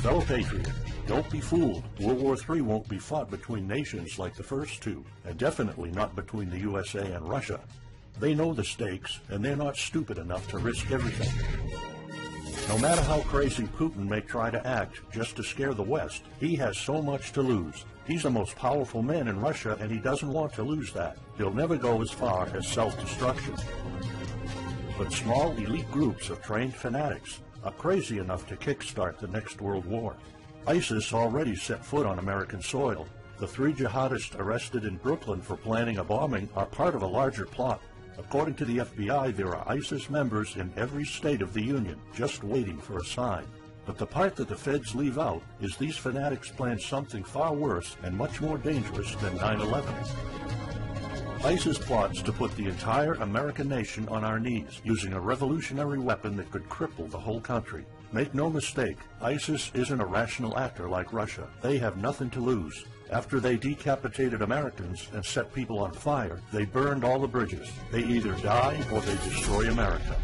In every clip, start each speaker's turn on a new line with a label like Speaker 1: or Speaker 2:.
Speaker 1: Fellow patriot, don't be fooled. World War III won't be fought between nations like the first two, and definitely not between the USA and Russia. They know the stakes, and they're not stupid enough to risk everything. No matter how crazy Putin may try to act just to scare the West, he has so much to lose. He's the most powerful man in Russia, and he doesn't want to lose that. He'll never go as far as self-destruction. But small elite groups of trained fanatics are crazy enough to kickstart the next world war. ISIS already set foot on American soil. The 3 jihadists arrested in Brooklyn for planning a bombing are part of a larger plot. According to the FBI, there are ISIS members in every state of the Union, just waiting for a sign. But the part that the feds leave out is these fanatics plan something far worse and much more dangerous than 9/11. ISIS plots to put the entire American nation on our knees, using a revolutionary weapon that could cripple the whole country. Make no mistake, ISIS isn't a rational actor like Russia. They have nothing to lose. After they decapitated Americans and set people on fire, they burned all the bridges. They either die or they destroy America.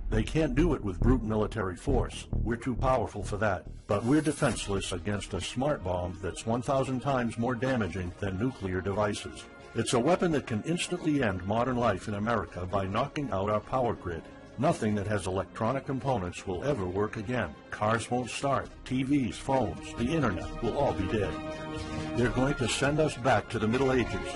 Speaker 1: They can't do it with brute military force. We're too powerful for that. But we're defenseless against a smart bomb that's 1,000 times more damaging than nuclear devices. It's a weapon that can instantly end modern life in America by knocking out our power grid. Nothing that has electronic components will ever work again. Cars won't start. TVs, phones, the internet will all be dead. They're going to send us back to the Middle Ages.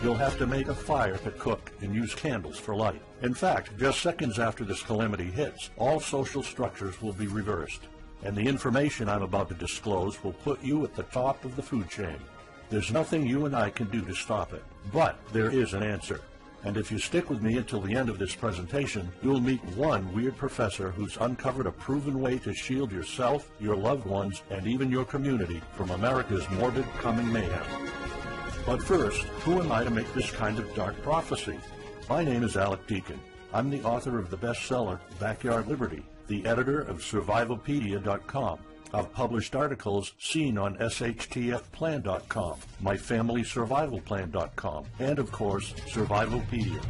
Speaker 1: You'll have to make a fire to cook and use candles for light. In fact, just seconds after this calamity hits, all social structures will be reversed. And the information I'm about to disclose will put you at the top of the food chain. There's nothing you and I can do to stop it. But there is an answer. And if you stick with me until the end of this presentation, you'll meet one weird professor who's uncovered a proven way to shield yourself, your loved ones, and even your community from America's morbid coming mayhem. But first, who am I to make this kind of dark prophecy? My name is Alec Deacon. I'm the author of the bestseller, Backyard Liberty, the editor of Survivalpedia.com. I've published articles seen on SHTFplan.com, MyFamilySurvivalPlan.com, and of course, Survivalpedia.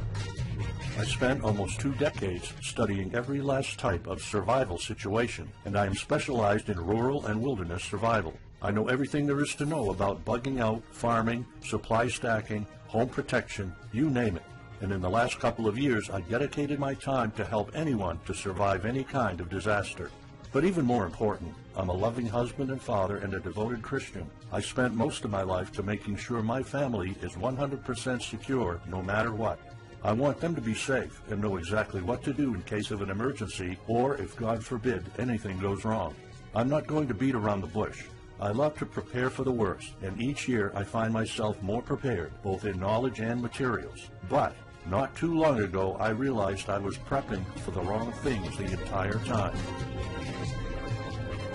Speaker 1: I spent almost 2 decades studying every last type of survival situation, and I am specialized in rural and wilderness survival. I know everything there is to know about bugging out, farming, supply stacking, home protection, you name it. And in the last couple of years, I dedicated my time to help anyone to survive any kind of disaster. But even more important, I'm a loving husband and father and a devoted Christian. I spent most of my life to making sure my family is 100% secure no matter what. I want them to be safe and know exactly what to do in case of an emergency or if, God forbid, anything goes wrong. I'm not going to beat around the bush. I love to prepare for the worst, and each year I find myself more prepared, both in knowledge and materials. But not too long ago, I realized I was prepping for the wrong things the entire time.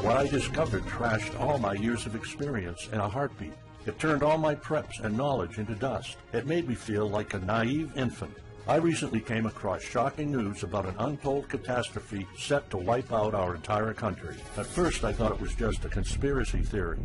Speaker 1: What I discovered trashed all my years of experience in a heartbeat. It turned all my preps and knowledge into dust. It made me feel like a naive infant. I recently came across shocking news about an untold catastrophe set to wipe out our entire country. At first, I thought it was just a conspiracy theory.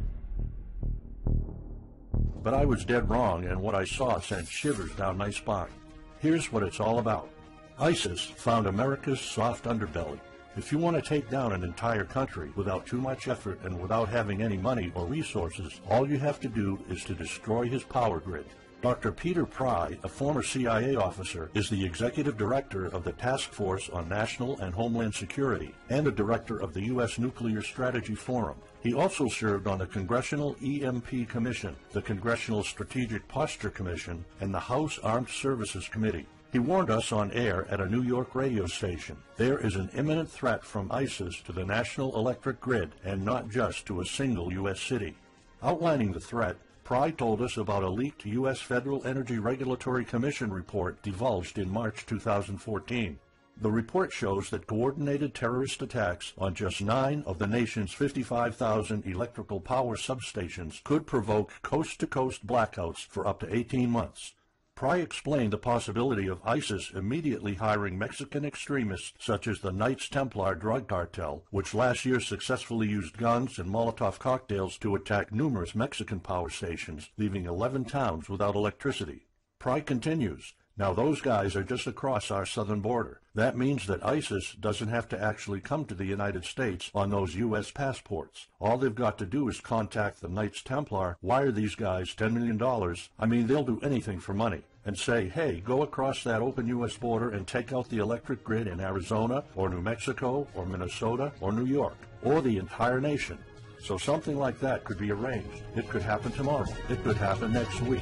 Speaker 1: But I was dead wrong, and what I saw sent shivers down my spine. Here's what it's all about. ISIS found America's soft underbelly. If you want to take down an entire country without too much effort and without having any money or resources, all you have to do is to destroy his power grid. Dr. Peter Pry, a former CIA officer, is the executive director of the Task Force on National and Homeland Security and a director of the U.S. Nuclear Strategy Forum. He also served on the Congressional EMP Commission, the Congressional Strategic Posture Commission, and the House Armed Services Committee. He warned us on air at a New York radio station. There is an imminent threat from ISIS to the national electric grid, and not just to a single U.S. city. Outlining the threat, Pry told us about a leaked U.S. Federal Energy Regulatory Commission report divulged in March 2014. The report shows that coordinated terrorist attacks on just 9 of the nation's 55,000 electrical power substations could provoke coast-to-coast blackouts for up to 18 months. Pry explained the possibility of ISIS immediately hiring Mexican extremists such as the Knights Templar drug cartel, which last year successfully used guns and Molotov cocktails to attack numerous Mexican power stations, leaving 11 towns without electricity. Pry continues, Now those guys are just across our southern border. That means that ISIS doesn't have to actually come to the United States on those U.S. passports. All they've got to do is contact the Knights Templar, wire these guys $10 million, I mean they'll do anything for money, and say, hey, go across that open U.S. border and take out the electric grid in Arizona or New Mexico or Minnesota or New York or the entire nation. So something like that could be arranged. It could happen tomorrow. It could happen next week.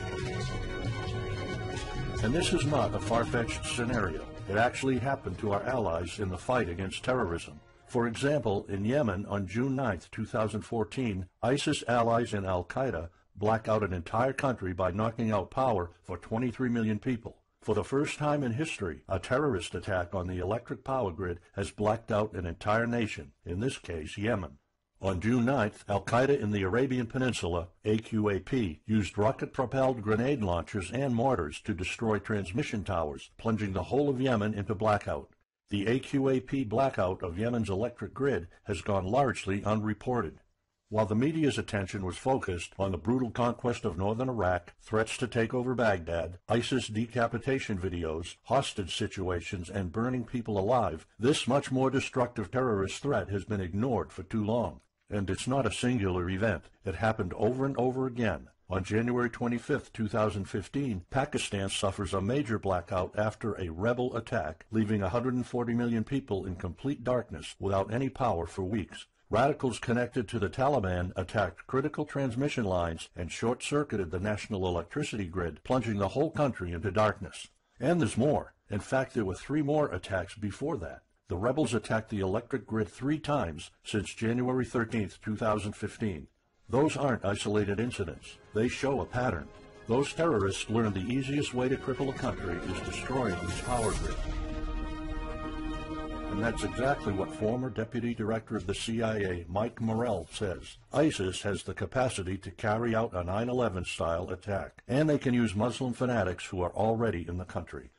Speaker 1: And this is not a far-fetched scenario. It actually happened to our allies in the fight against terrorism. For example, in Yemen on June 9, 2014, ISIS allies in Al-Qaeda black out an entire country by knocking out power for 23 million people. For the first time in history, a terrorist attack on the electric power grid has blacked out an entire nation, in this case Yemen. On June 9th, Al-Qaeda in the Arabian Peninsula, AQAP, used rocket-propelled grenade launchers and mortars to destroy transmission towers, plunging the whole of Yemen into blackout. The AQAP blackout of Yemen's electric grid has gone largely unreported. While the media's attention was focused on the brutal conquest of northern Iraq, threats to take over Baghdad, ISIS decapitation videos, hostage situations, and burning people alive, this much more destructive terrorist threat has been ignored for too long. And it's not a singular event. It happened over and over again. On January 25, 2015, Pakistan suffers a major blackout after a rebel attack, leaving 140 million people in complete darkness without any power for weeks. Radicals connected to the Taliban attacked critical transmission lines and short-circuited the national electricity grid, plunging the whole country into darkness. And there's more. In fact, there were 3 more attacks before that. The rebels attacked the electric grid 3 times since January 13, 2015. Those aren't isolated incidents. They show a pattern. Those terrorists learned the easiest way to cripple a country is destroying its power grid. And that's exactly what former Deputy Director of the CIA, Mike Morrell, says. ISIS has the capacity to carry out a 9/11-style attack, and they can use Muslim fanatics who are already in the country.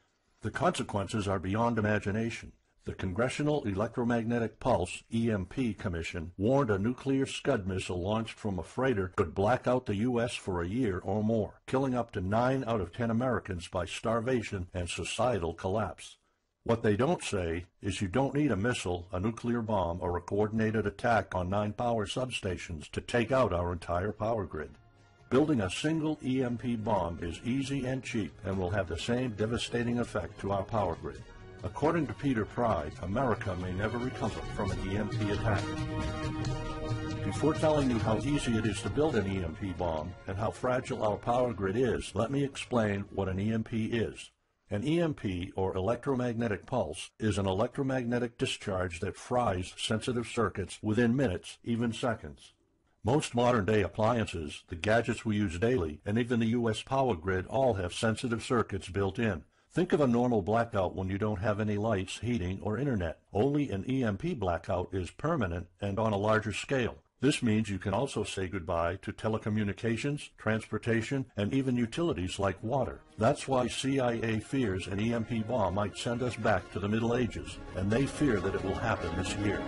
Speaker 1: The consequences are beyond imagination. The Congressional Electromagnetic Pulse, EMP, Commission warned a nuclear Scud missile launched from a freighter could black out the U.S. for a year or more, killing up to 9 out of 10 Americans by starvation and societal collapse. What they don't say is you don't need a missile, a nuclear bomb, or a coordinated attack on 9 power substations to take out our entire power grid. Building a single EMP bomb is easy and cheap and will have the same devastating effect to our power grid. According to Peter Pry, America may never recover from an EMP attack. Before telling you how easy it is to build an EMP bomb and how fragile our power grid is, let me explain what an EMP is. An EMP, or electromagnetic pulse, is an electromagnetic discharge that fries sensitive circuits within minutes, even seconds. Most modern-day appliances, the gadgets we use daily, and even the U.S. power grid all have sensitive circuits built in. Think of a normal blackout when you don't have any lights, heating, or internet. Only an EMP blackout is permanent and on a larger scale. This means you can also say goodbye to telecommunications, transportation, and even utilities like water. That's why CIA fears an EMP bomb might send us back to the Middle Ages, and they fear that it will happen this year.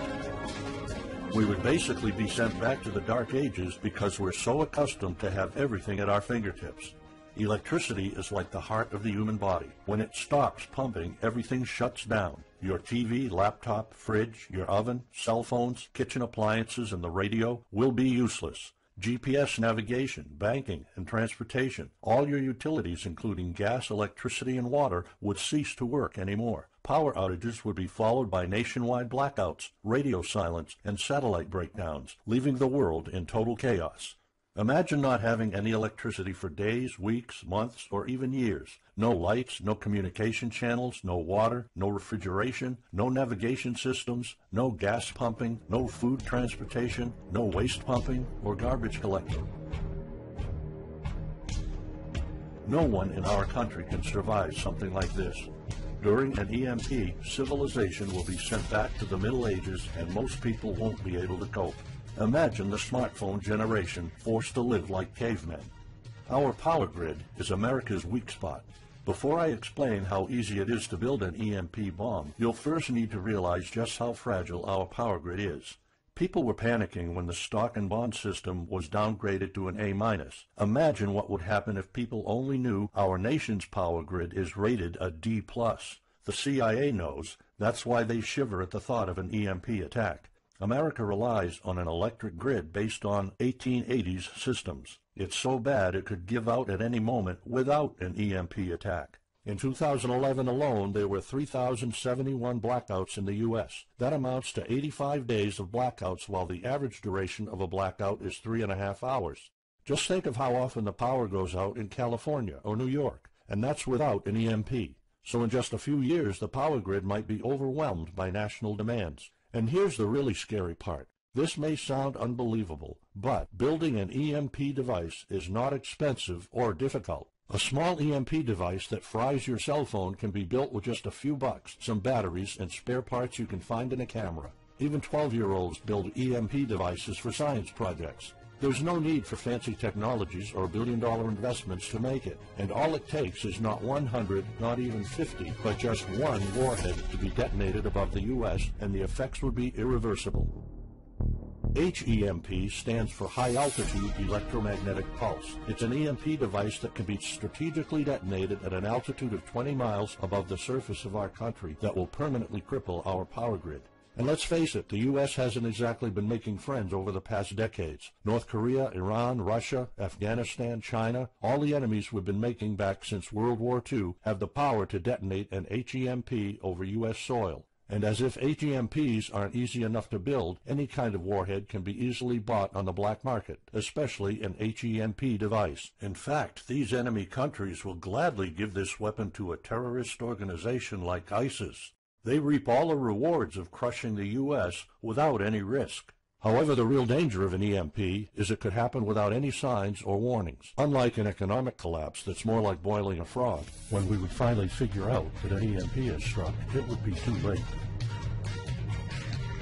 Speaker 1: We would basically be sent back to the Dark Ages because we're so accustomed to have everything at our fingertips. Electricity is like the heart of the human body. When it stops pumping, everything shuts down. Your TV, laptop, fridge, your oven, cell phones, kitchen appliances, and the radio will be useless. GPS navigation, banking, and transportation, all your utilities, including gas, electricity, and water, would cease to work anymore. Power outages would be followed by nationwide blackouts, radio silence, and satellite breakdowns, leaving the world in total chaos. Imagine not having any electricity for days, weeks, months, or even years. No lights, no communication channels, no water, no refrigeration, no navigation systems, no gas pumping, no food transportation, no waste pumping or garbage collection. No one in our country can survive something like this. During an EMP, civilization will be sent back to the Middle Ages and most people won't be able to cope. Imagine the smartphone generation forced to live like cavemen. Our power grid is America's weak spot. Before I explain how easy it is to build an EMP bomb, you'll first need to realize just how fragile our power grid is. People were panicking when the stock and bond system was downgraded to an A-. Imagine what would happen if people only knew our nation's power grid is rated a D+. The CIA knows. That's why they shiver at the thought of an EMP attack. America relies on an electric grid based on 1880s systems. It's so bad it could give out at any moment without an EMP attack. In 2011 alone, there were 3,071 blackouts in the U.S. That amounts to 85 days of blackouts, while the average duration of a blackout is 3.5 hours. Just think of how often the power goes out in California or New York, and that's without an EMP. So in just a few years, the power grid might be overwhelmed by national demands. And here's the really scary part. This may sound unbelievable, but building an EMP device is not expensive or difficult. A small EMP device that fries your cell phone can be built with just a few bucks, some batteries, and spare parts you can find in a camera. Even 12-year-olds build EMP devices for science projects. There's no need for fancy technologies or billion-dollar investments to make it, and all it takes is not 100, not even 50, but just one warhead to be detonated above the U.S., and the effects would be irreversible. HEMP stands for High Altitude Electromagnetic Pulse. It's an EMP device that can be strategically detonated at an altitude of 20 miles above the surface of our country that will permanently cripple our power grid. And let's face it, the U.S. hasn't exactly been making friends over the past decades. North Korea, Iran, Russia, Afghanistan, China, all the enemies we've been making back since World War II have the power to detonate an HEMP over U.S. soil. And as if HEMPs aren't easy enough to build, any kind of warhead can be easily bought on the black market, especially an HEMP device. In fact, these enemy countries will gladly give this weapon to a terrorist organization like ISIS. They reap all the rewards of crushing the U.S. without any risk. However, the real danger of an EMP is it could happen without any signs or warnings. Unlike an economic collapse that's more like boiling a frog, when we would finally figure out that an EMP has struck, it would be too late.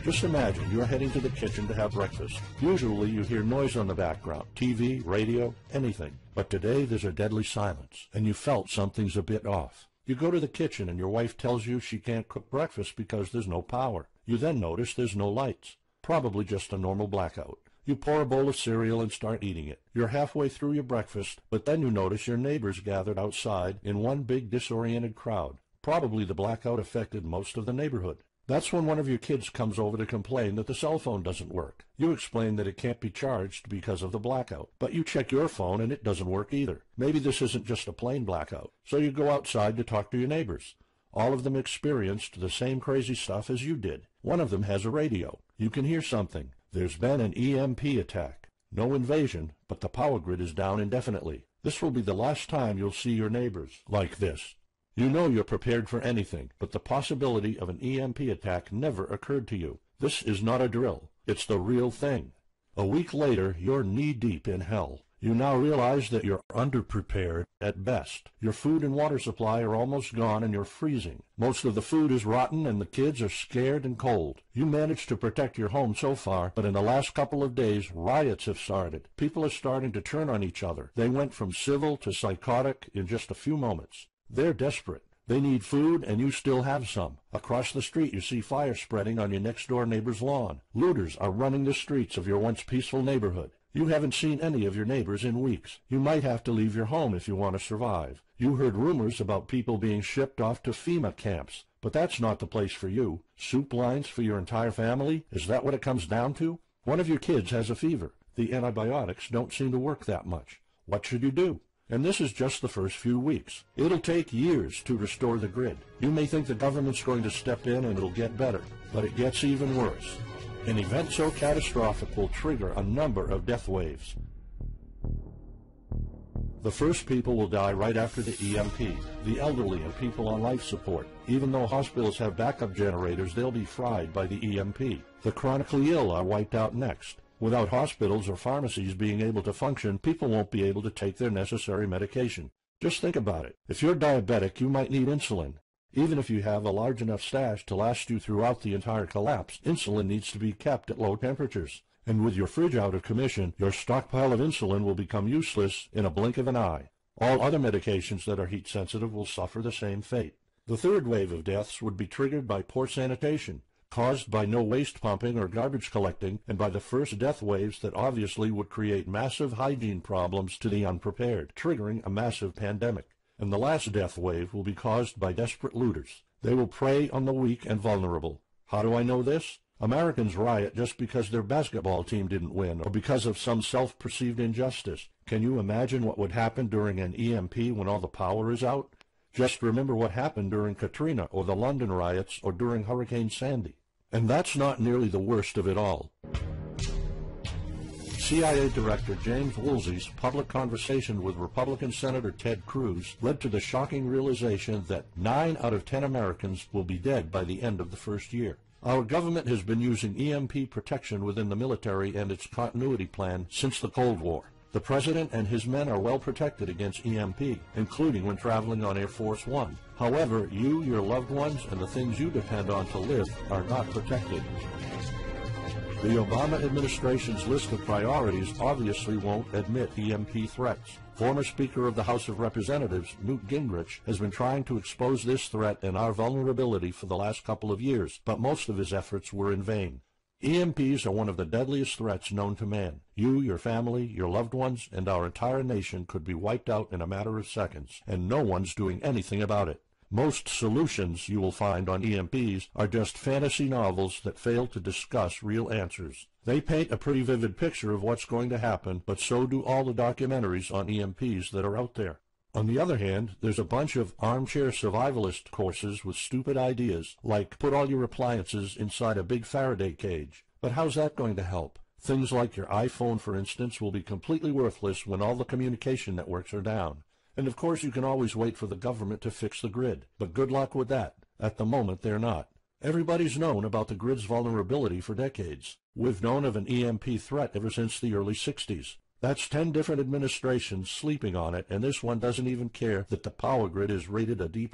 Speaker 1: Just imagine you're heading to the kitchen to have breakfast. Usually you hear noise on the background, TV, radio, anything. But today there's a deadly silence, and you felt something's a bit off. You go to the kitchen and your wife tells you she can't cook breakfast because there's no power. You then notice there's no lights. Probably just a normal blackout. You pour a bowl of cereal and start eating it. You're halfway through your breakfast, but then you notice your neighbors gathered outside in one big disoriented crowd. Probably the blackout affected most of the neighborhood. That's when one of your kids comes over to complain that the cell phone doesn't work. You explain that it can't be charged because of the blackout, but you check your phone and it doesn't work either. Maybe this isn't just a plain blackout. So you go outside to talk to your neighbors. All of them experienced the same crazy stuff as you did. One of them has a radio. You can hear something. There's been an EMP attack. No invasion, but the power grid is down indefinitely. This will be the last time you'll see your neighbors like this. You know you're prepared for anything, but the possibility of an EMP attack never occurred to you. This is not a drill. It's the real thing. A week later, you're knee-deep in hell. You now realize that you're underprepared at best. Your food and water supply are almost gone and you're freezing. Most of the food is rotten and the kids are scared and cold. You managed to protect your home so far, but in the last couple of days, riots have started. People are starting to turn on each other. They went from civil to psychotic in just a few moments. They're desperate. They need food, and you still have some. Across the street, you see fire spreading on your next-door neighbor's lawn. Looters are running the streets of your once peaceful neighborhood. You haven't seen any of your neighbors in weeks. You might have to leave your home if you want to survive. You heard rumors about people being shipped off to FEMA camps, but that's not the place for you. Soup lines for your entire family? Is that what it comes down to? One of your kids has a fever. The antibiotics don't seem to work that much. What should you do? And this is just the first few weeks. It'll take years to restore the grid. You may think the government's going to step in and it'll get better, but it gets even worse. An event so catastrophic will trigger a number of death waves. The first people will die right after the EMP, the elderly and people on life support. Even though hospitals have backup generators, they'll be fried by the EMP. The chronically ill are wiped out next. Without hospitals or pharmacies being able to function, people won't be able to take their necessary medication. Just think about it. If you're diabetic, you might need insulin. Even if you have a large enough stash to last you throughout the entire collapse, insulin needs to be kept at low temperatures. And with your fridge out of commission, your stockpile of insulin will become useless in a blink of an eye. All other medications that are heat-sensitive will suffer the same fate. The third wave of deaths would be triggered by poor sanitation. caused by no waste pumping or garbage collecting, and by the first death waves that obviously would create massive hygiene problems to the unprepared, triggering a massive pandemic. And the last death wave will be caused by desperate looters. They will prey on the weak and vulnerable. How do I know this? Americans riot just because their basketball team didn't win or because of some self-perceived injustice. Can you imagine what would happen during an EMP when all the power is out? Just remember what happened during Katrina or the London riots or during Hurricane Sandy. And that's not nearly the worst of it all. CIA Director James Woolsey's public conversation with Republican Senator Ted Cruz led to the shocking realization that 9 out of 10 Americans will be dead by the end of the first year. Our government has been using EMP protection within the military and its continuity plan since the Cold War. The President and his men are well protected against EMP, including when traveling on Air Force One. However, you, your loved ones, and the things you depend on to live are not protected. The Obama administration's list of priorities obviously won't admit EMP threats. Former Speaker of the House of Representatives, Newt Gingrich, has been trying to expose this threat and our vulnerability for the last couple of years, but most of his efforts were in vain. EMPs are one of the deadliest threats known to man. You, your family, your loved ones, and our entire nation could be wiped out in a matter of seconds, and no one's doing anything about it. Most solutions you will find on EMPs are just fantasy novels that fail to discuss real answers. They paint a pretty vivid picture of what's going to happen, but so do all the documentaries on EMPs that are out there. On the other hand, there's a bunch of armchair survivalist courses with stupid ideas, like put all your appliances inside a big Faraday cage. But how's that going to help? Things like your iPhone, for instance, will be completely worthless when all the communication networks are down. And of course you can always wait for the government to fix the grid, but good luck with that. At the moment they're not. Everybody's known about the grid's vulnerability for decades. We've known of an EMP threat ever since the early 60s. That's 10 different administrations sleeping on it, and this one doesn't even care that the power grid is rated a D+.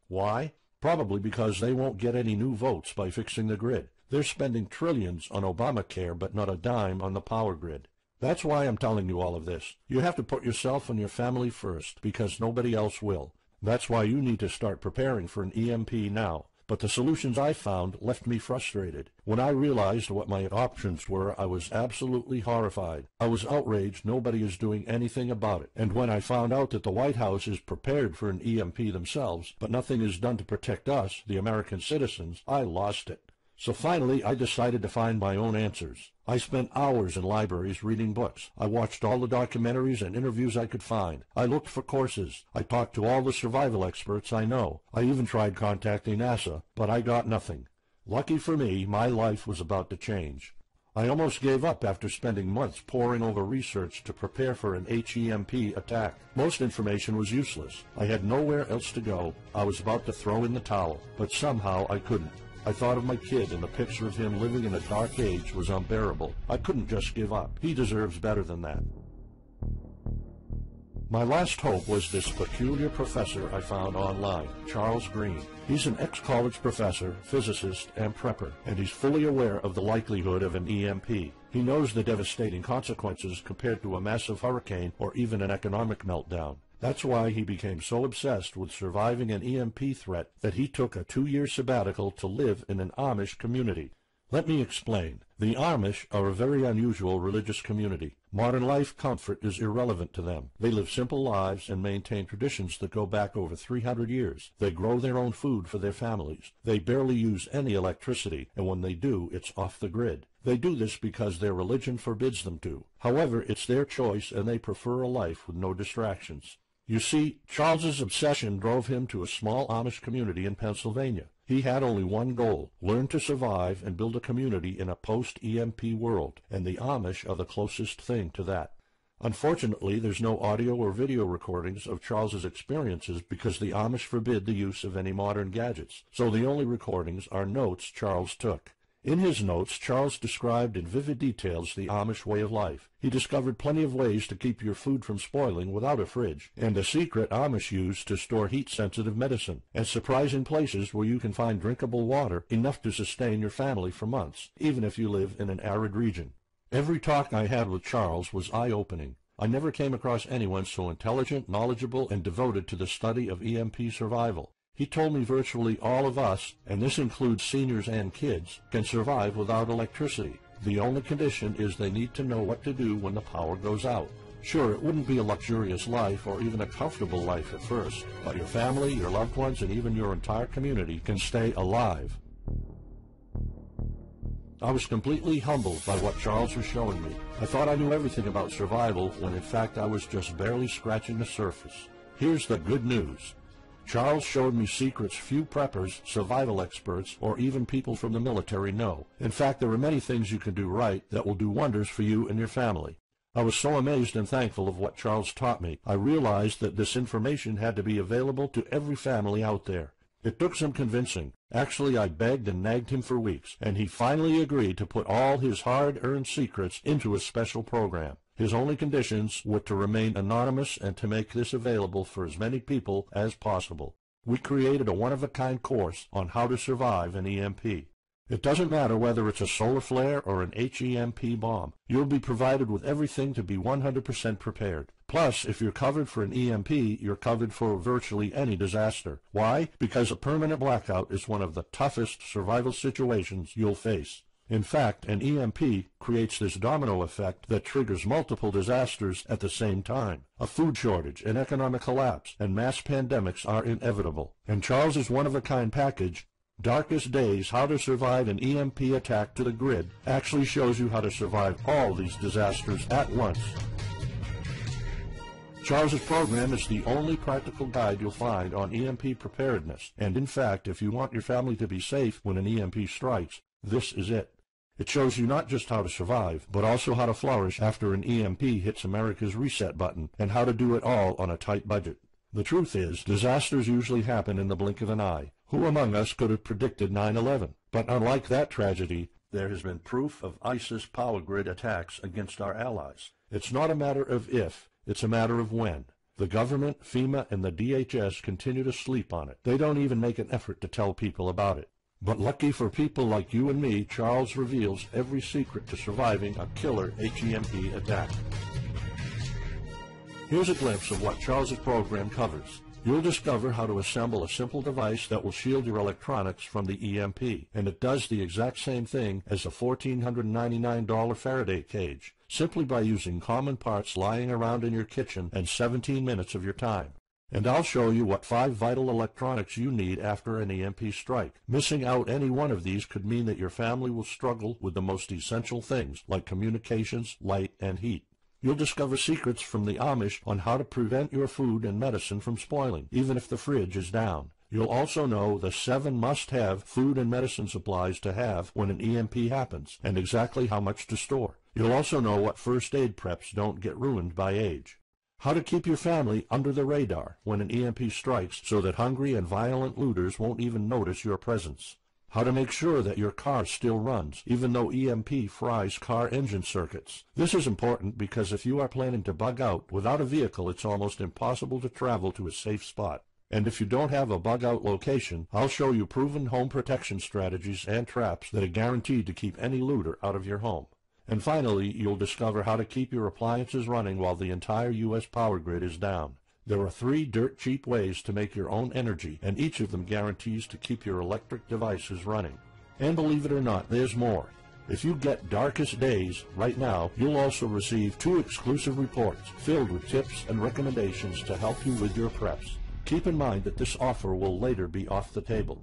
Speaker 1: Why? Probably because they won't get any new votes by fixing the grid. They're spending trillions on Obamacare, but not a dime on the power grid. That's why I'm telling you all of this. You have to put yourself and your family first, because nobody else will. That's why you need to start preparing for an EMP now. But the solutions I found left me frustrated. When I realized what my options were, I was absolutely horrified. I was outraged nobody is doing anything about it. And when I found out that the White House is prepared for an EMP themselves, but nothing is done to protect us, the American citizens, I lost it. So finally, I decided to find my own answers. I spent hours in libraries reading books. I watched all the documentaries and interviews I could find. I looked for courses. I talked to all the survival experts I know. I even tried contacting NASA, but I got nothing. Lucky for me, my life was about to change. I almost gave up after spending months poring over research to prepare for an HEMP attack. Most information was useless. I had nowhere else to go. I was about to throw in the towel, but somehow I couldn't. I thought of my kid, and the picture of him living in a dark age was unbearable. I couldn't just give up. He deserves better than that. My last hope was this peculiar professor I found online, Charles Green. He's an ex-college professor, physicist, and prepper, and he's fully aware of the likelihood of an EMP. He knows the devastating consequences compared to a massive hurricane or even an economic meltdown. That's why he became so obsessed with surviving an EMP threat that he took a 2-year sabbatical to live in an Amish community. Let me explain. The Amish are a very unusual religious community. Modern life comfort is irrelevant to them. They live simple lives and maintain traditions that go back over 300 years. They grow their own food for their families. They barely use any electricity, and when they do, it's off the grid. They do this because their religion forbids them to. However, it's their choice, and they prefer a life with no distractions. You see, Charles's obsession drove him to a small Amish community in Pennsylvania. He had only one goal: learn to survive and build a community in a post-EMP world, and the Amish are the closest thing to that. Unfortunately, there's no audio or video recordings of Charles's experiences because the Amish forbid the use of any modern gadgets, so the only recordings are notes Charles took. In his notes, Charles described in vivid details the Amish way of life. He discovered plenty of ways to keep your food from spoiling without a fridge, and a secret Amish use to store heat-sensitive medicine, and surprising places where you can find drinkable water enough to sustain your family for months, even if you live in an arid region. Every talk I had with Charles was eye-opening. I never came across anyone so intelligent, knowledgeable, and devoted to the study of EMP survival. He told me virtually all of us, and this includes seniors and kids, can survive without electricity. The only condition is they need to know what to do when the power goes out. Sure, it wouldn't be a luxurious life or even a comfortable life at first, but your family, your loved ones, and even your entire community can stay alive. I was completely humbled by what Charles was showing me. I thought I knew everything about survival when in fact I was just barely scratching the surface. Here's the good news. Charles showed me secrets few preppers, survival experts, or even people from the military know. In fact, there are many things you can do right that will do wonders for you and your family. I was so amazed and thankful of what Charles taught me. I realized that this information had to be available to every family out there. It took some convincing. Actually, I begged and nagged him for weeks, and he finally agreed to put all his hard-earned secrets into a special program. His only conditions were to remain anonymous and to make this available for as many people as possible. We created a one-of-a-kind course on how to survive an EMP. It doesn't matter whether it's a solar flare or an HEMP bomb. You'll be provided with everything to be 100% prepared. Plus, if you're covered for an EMP, you're covered for virtually any disaster. Why? Because a permanent blackout is one of the toughest survival situations you'll face. In fact, an EMP creates this domino effect that triggers multiple disasters at the same time. A food shortage, an economic collapse, and mass pandemics are inevitable. And Charles's one-of-a-kind package, Darkest Days, How to Survive an EMP Attack to the Grid, actually shows you how to survive all these disasters at once. Charles's program is the only practical guide you'll find on EMP preparedness, and in fact, if you want your family to be safe when an EMP strikes, this is it. It shows you not just how to survive, but also how to flourish after an EMP hits America's reset button, and how to do it all on a tight budget. The truth is, disasters usually happen in the blink of an eye. Who among us could have predicted 9/11? But unlike that tragedy, there has been proof of ISIS power grid attacks against our allies. It's not a matter of if, it's a matter of when. The government, FEMA, and the DHS continue to sleep on it. They don't even make an effort to tell people about it. But lucky for people like you and me, Charles reveals every secret to surviving a killer HEMP attack. Here's a glimpse of what Charles's program covers. You'll discover how to assemble a simple device that will shield your electronics from the EMP, and it does the exact same thing as a $1,499 Faraday cage, simply by using common parts lying around in your kitchen and 17 minutes of your time. And I'll show you what 5 vital electronics you need after an EMP strike. Missing out any one of these could mean that your family will struggle with the most essential things like communications, light, and heat. You'll discover secrets from the Amish on how to prevent your food and medicine from spoiling, even if the fridge is down. You'll also know the 7 must-have food and medicine supplies to have when an EMP happens, and exactly how much to store. You'll also know what first aid preps don't get ruined by age. How to keep your family under the radar when an EMP strikes so that hungry and violent looters won't even notice your presence. How to make sure that your car still runs, even though EMP fries car engine circuits. This is important because if you are planning to bug out, without a vehicle it's almost impossible to travel to a safe spot. And if you don't have a bug-out location, I'll show you proven home protection strategies and traps that are guaranteed to keep any looter out of your home. And finally, you'll discover how to keep your appliances running while the entire U.S. power grid is down. There are 3 dirt-cheap ways to make your own energy, and each of them guarantees to keep your electric devices running. And believe it or not, there's more. If you get Darkest Days right now, you'll also receive 2 exclusive reports filled with tips and recommendations to help you with your preps. Keep in mind that this offer will later be off the table.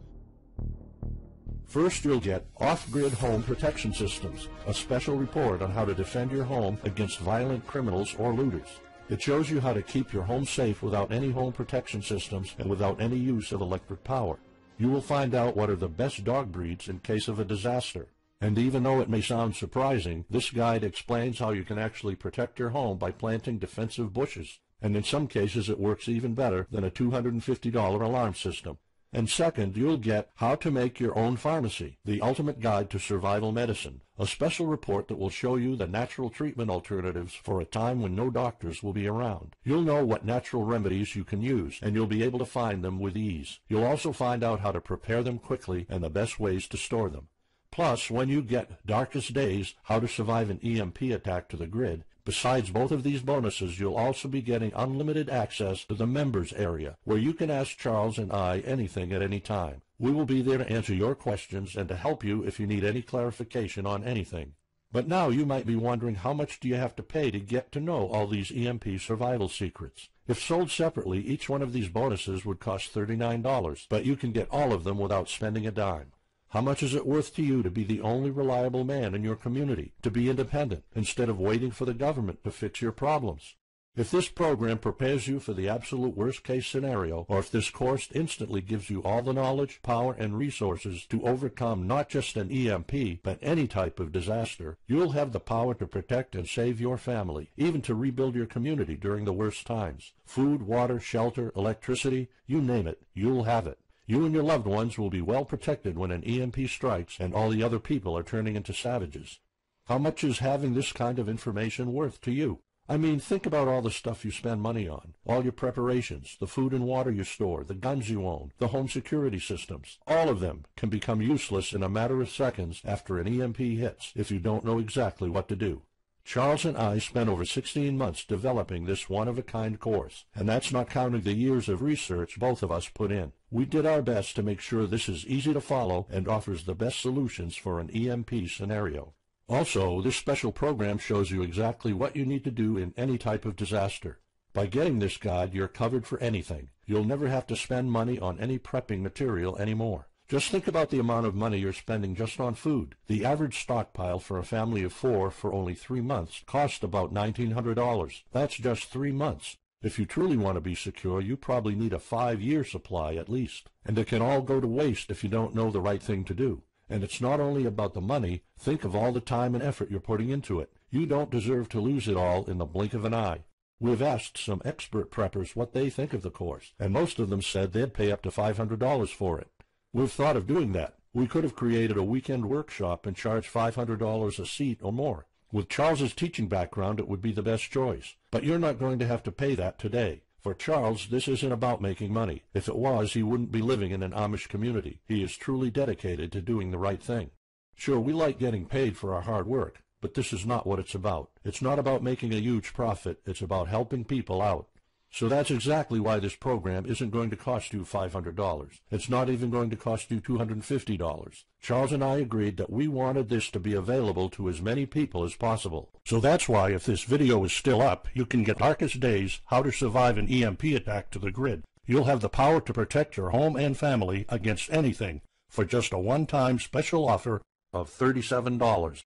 Speaker 1: First, you'll get Off-Grid Home Protection Systems, a special report on how to defend your home against violent criminals or looters. It shows you how to keep your home safe without any home protection systems and without any use of electric power. You will find out what are the best dog breeds in case of a disaster. And even though it may sound surprising, this guide explains how you can actually protect your home by planting defensive bushes. And in some cases it works even better than a $250 alarm system. And second, you'll get How to Make Your Own Pharmacy, the ultimate guide to survival medicine, a special report that will show you the natural treatment alternatives for a time when no doctors will be around. You'll know what natural remedies you can use, and you'll be able to find them with ease. You'll also find out how to prepare them quickly and the best ways to store them. Plus, when you get Darkest Days, How to Survive an EMP Attack to the Grid, Besides both of these bonuses, you'll also be getting unlimited access to the members area, where you can ask Charles and I anything at any time. We will be there to answer your questions and to help you if you need any clarification on anything. But now you might be wondering, how much do you have to pay to get to know all these EMP survival secrets? If sold separately, each one of these bonuses would cost $39, but you can get all of them without spending a dime. How much is it worth to you to be the only reliable man in your community, to be independent, instead of waiting for the government to fix your problems? If this program prepares you for the absolute worst-case scenario, or if this course instantly gives you all the knowledge, power, and resources to overcome not just an EMP, but any type of disaster, you'll have the power to protect and save your family, even to rebuild your community during the worst times. Food, water, shelter, electricity, you name it, you'll have it. You and your loved ones will be well protected when an EMP strikes and all the other people are turning into savages. How much is having this kind of information worth to you? I mean, think about all the stuff you spend money on, all your preparations, the food and water you store, the guns you own, the home security systems. All of them can become useless in a matter of seconds after an EMP hits if you don't know exactly what to do. Charles and I spent over 16 months developing this one-of-a-kind course, and that's not counting the years of research both of us put in. We did our best to make sure this is easy to follow and offers the best solutions for an EMP scenario. Also, this special program shows you exactly what you need to do in any type of disaster. By getting this guide, you're covered for anything. You'll never have to spend money on any prepping material anymore. Just think about the amount of money you're spending just on food. The average stockpile for a family of 4 for only 3 months cost about $1,900. That's just 3 months. If you truly want to be secure, you probably need a 5-year supply at least. And it can all go to waste if you don't know the right thing to do. And it's not only about the money. Think of all the time and effort you're putting into it. You don't deserve to lose it all in the blink of an eye. We've asked some expert preppers what they think of the course, and most of them said they'd pay up to $500 for it. We've thought of doing that. We could have created a weekend workshop and charged $500 a seat or more. With Charles's teaching background, it would be the best choice. But you're not going to have to pay that today. For Charles, this isn't about making money. If it was, he wouldn't be living in an Amish community. He is truly dedicated to doing the right thing. Sure, we like getting paid for our hard work, but this is not what it's about. It's not about making a huge profit. It's about helping people out. So that's exactly why this program isn't going to cost you $500. It's not even going to cost you $250. Charles and I agreed that we wanted this to be available to as many people as possible. So that's why, if this video is still up, you can get Darkest Days, How to Survive an EMP Attack to the Grid. You'll have the power to protect your home and family against anything for just a one-time special offer of $37.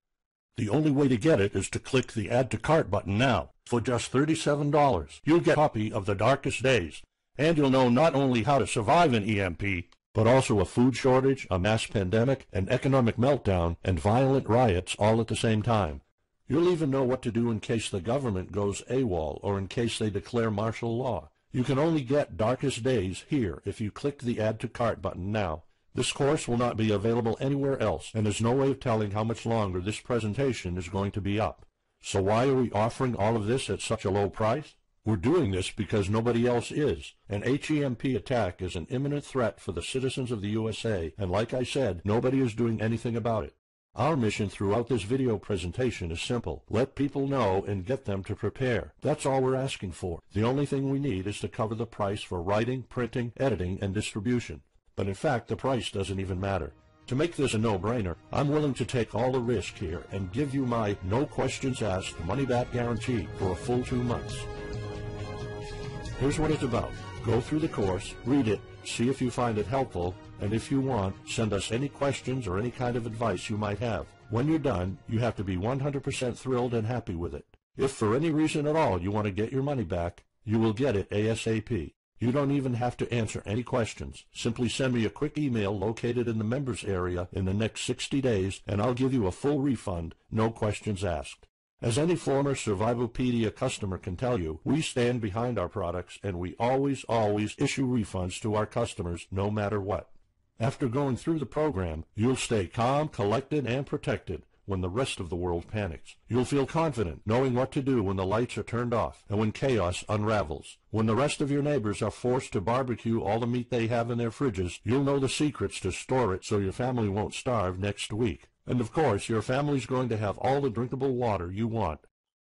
Speaker 1: The only way to get it is to click the Add to Cart button now. For just $37, you'll get a copy of The Darkest Days, and you'll know not only how to survive an EMP, but also a food shortage, a mass pandemic, an economic meltdown, and violent riots all at the same time. You'll even know what to do in case the government goes AWOL or in case they declare martial law. You can only get Darkest Days here if you click the Add to Cart button now. This course will not be available anywhere else, and there's no way of telling how much longer this presentation is going to be up. So why are we offering all of this at such a low price? We're doing this because nobody else is. An HEMP attack is an imminent threat for the citizens of the USA, and like I said, nobody is doing anything about it. Our mission throughout this video presentation is simple. Let people know and get them to prepare. That's all we're asking for. The only thing we need is to cover the price for writing, printing, editing, and distribution. But in fact, the price doesn't even matter. To make this a no-brainer, I'm willing to take all the risk here and give you my no questions asked money-back guarantee for a full 2 months. Here's what it's about. Go through the course, read it, see if you find it helpful, and if you want, send us any questions or any kind of advice you might have. When you're done, you have to be 100% thrilled and happy with it. If for any reason at all you want to get your money back, you will get it ASAP. You don't even have to answer any questions. Simply send me a quick email located in the members area in the next 60 days, and I'll give you a full refund, no questions asked. As any former Survivalopedia customer can tell you, we stand behind our products, and we always issue refunds to our customers no matter what. After going through the program, you'll stay calm, collected, and protected when the rest of the world panics. You'll feel confident knowing what to do when the lights are turned off and when chaos unravels. When the rest of your neighbors are forced to barbecue all the meat they have in their fridges, you'll know the secrets to store it so your family won't starve next week. And of course, your family's going to have all the drinkable water you want.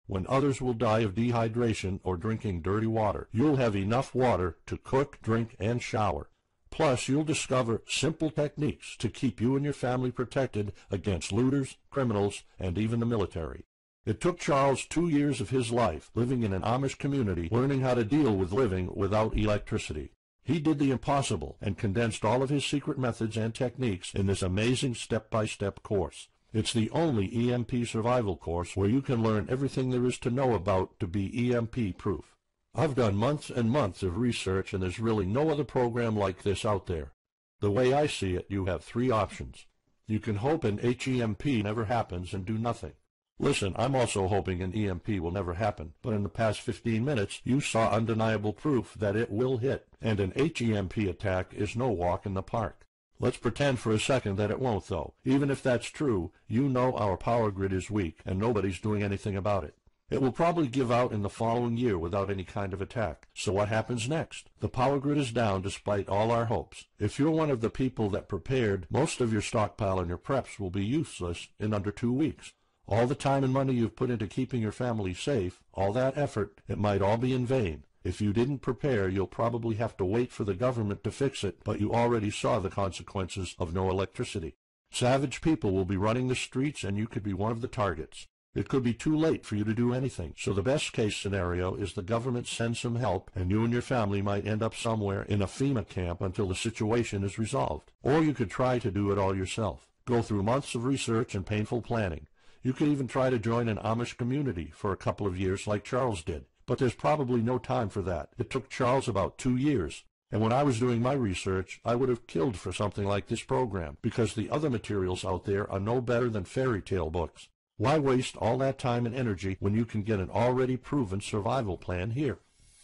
Speaker 1: When others will die of dehydration or drinking dirty water, you'll have enough water to cook, drink, and shower. Plus, you'll discover simple techniques to keep you and your family protected against looters, criminals, and even the military. It took Charles 2 years of his life living in an Amish community learning how to deal with living without electricity. He did the impossible and condensed all of his secret methods and techniques in this amazing step-by-step course. It's the only EMP survival course where you can learn everything there is to know about to be EMP-proof. I've done months and months of research, and there's really no other program like this out there. The way I see it, you have 3 options. You can hope an HEMP never happens and do nothing. Listen, I'm also hoping an EMP will never happen, but in the past 15 minutes, you saw undeniable proof that it will hit, and an HEMP attack is no walk in the park. Let's pretend for a second that it won't, though. Even if that's true, you know our power grid is weak, and nobody's doing anything about it. It will probably give out in the following year without any kind of attack. So what happens next? The power grid is down despite all our hopes. If you're one of the people that prepared, most of your stockpile and your preps will be useless in under 2 weeks. All the time and money you've put into keeping your family safe, all that effort, it might all be in vain. If you didn't prepare, you'll probably have to wait for the government to fix it, but you already saw the consequences of no electricity. Savage people will be running the streets, and you could be one of the targets. It could be too late for you to do anything, so the best-case scenario is the government sends some help, and you and your family might end up somewhere in a FEMA camp until the situation is resolved. Or you could try to do it all yourself. Go through months of research and painful planning. You could even try to join an Amish community for a couple of years like Charles did. But there's probably no time for that. It took Charles about 2 years. And when I was doing my research, I would have killed for something like this program, because the other materials out there are no better than fairy tale books. Why waste all that time and energy when you can get an already proven survival plan here?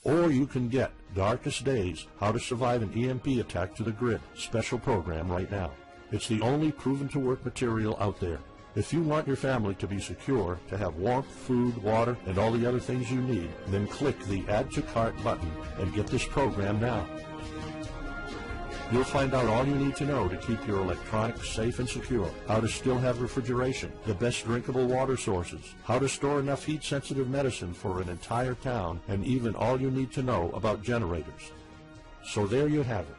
Speaker 1: Or you can get Darkest Days, How to Survive an EMP Attack to the Grid special program right now. It's the only proven-to-work material out there. If you want your family to be secure, to have warmth, food, water, and all the other things you need, then click the Add to Cart button and get this program now. You'll find out all you need to know to keep your electronics safe and secure, how to still have refrigeration, the best drinkable water sources, how to store enough heat-sensitive medicine for an entire town, and even all you need to know about generators. So there you have it.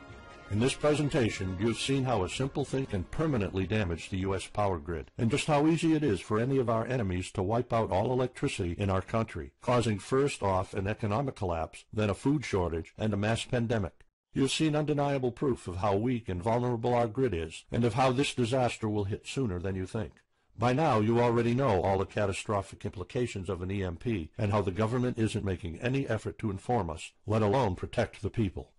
Speaker 1: In this presentation, you've seen how a simple thing can permanently damage the U.S. power grid, and just how easy it is for any of our enemies to wipe out all electricity in our country, causing first off an economic collapse, then a food shortage, and a mass pandemic. You've seen undeniable proof of how weak and vulnerable our grid is, and of how this disaster will hit sooner than you think. By now, you already know all the catastrophic implications of an EMP, and how the government isn't making any effort to inform us, let alone protect the people.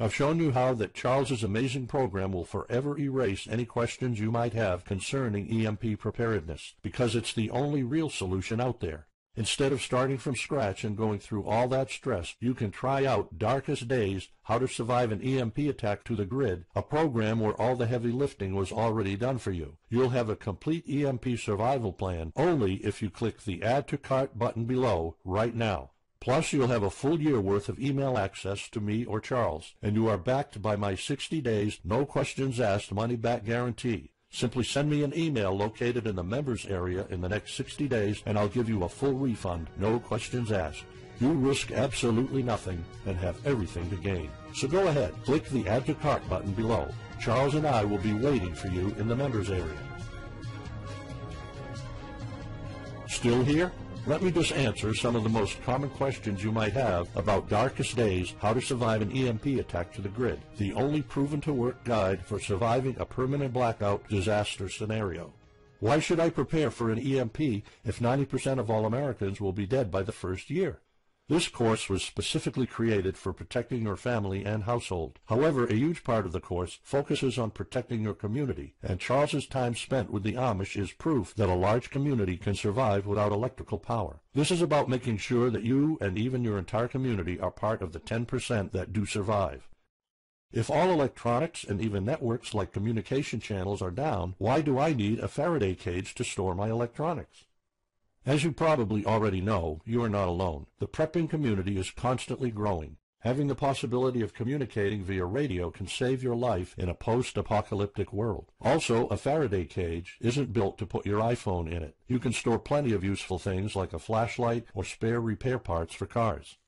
Speaker 1: I've shown you how that Charles's amazing program will forever erase any questions you might have concerning EMP preparedness, because it's the only real solution out there. Instead of starting from scratch and going through all that stress, you can try out Darkest Days, How to Survive an EMP Attack to the Grid, a program where all the heavy lifting was already done for you. You'll have a complete EMP survival plan only if you click the Add to Cart button below right now. Plus, you'll have a full year worth of email access to me or Charles, and you are backed by my 60 days, no questions asked money-back guarantee. Simply send me an email located in the members area in the next 60 days, and I'll give you a full refund, no questions asked. You risk absolutely nothing and have everything to gain. So go ahead, click the Add to Cart button below. Charles and I will be waiting for you in the members area. Still here? Let me just answer some of the most common questions you might have about Darkest Days, How to Survive an EMP Attack to the Grid, the only proven-to-work guide for surviving a permanent blackout disaster scenario. Why should I prepare for an EMP if 90% of all Americans will be dead by the first year? This course was specifically created for protecting your family and household. However, a huge part of the course focuses on protecting your community, and Charles's time spent with the Amish is proof that a large community can survive without electrical power. This is about making sure that you and even your entire community are part of the 10% that do survive. If all electronics and even networks like communication channels are down, why do I need a Faraday cage to store my electronics? As you probably already know, you are not alone. The prepping community is constantly growing. Having the possibility of communicating via radio can save your life in a post-apocalyptic world. Also, a Faraday cage isn't built to put your iPhone in it. You can store plenty of useful things like a flashlight or spare repair parts for cars.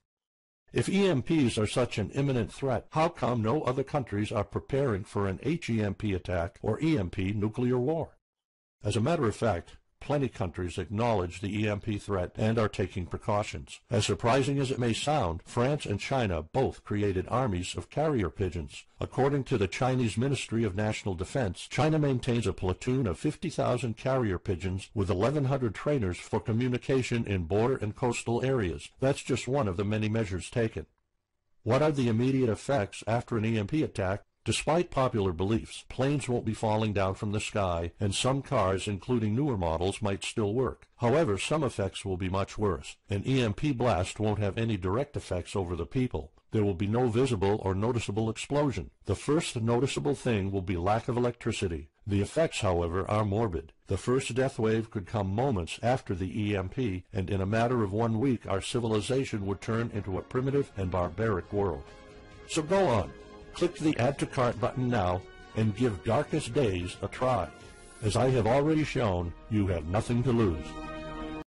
Speaker 1: If EMPs are such an imminent threat, how come no other countries are preparing for an HEMP attack or EMP nuclear war? As a matter of fact, plenty countries acknowledge the EMP threat and are taking precautions. As surprising as it may sound, France and China both created armies of carrier pigeons. According to the Chinese Ministry of National Defense, China maintains a platoon of 50,000 carrier pigeons with 1,100 trainers for communication in border and coastal areas. That's just one of the many measures taken. What are the immediate effects after an EMP attack? Despite popular beliefs, planes won't be falling down from the sky, and some cars, including newer models, might still work. However, some effects will be much worse. An EMP blast won't have any direct effects over the people. There will be no visible or noticeable explosion. The first noticeable thing will be lack of electricity. The effects, however, are morbid. The first death wave could come moments after the EMP, and in a matter of 1 week, our civilization would turn into a primitive and barbaric world. So go on. Click the Add to Cart button now and give Darkest Days a try. As I have already shown, you have nothing to lose.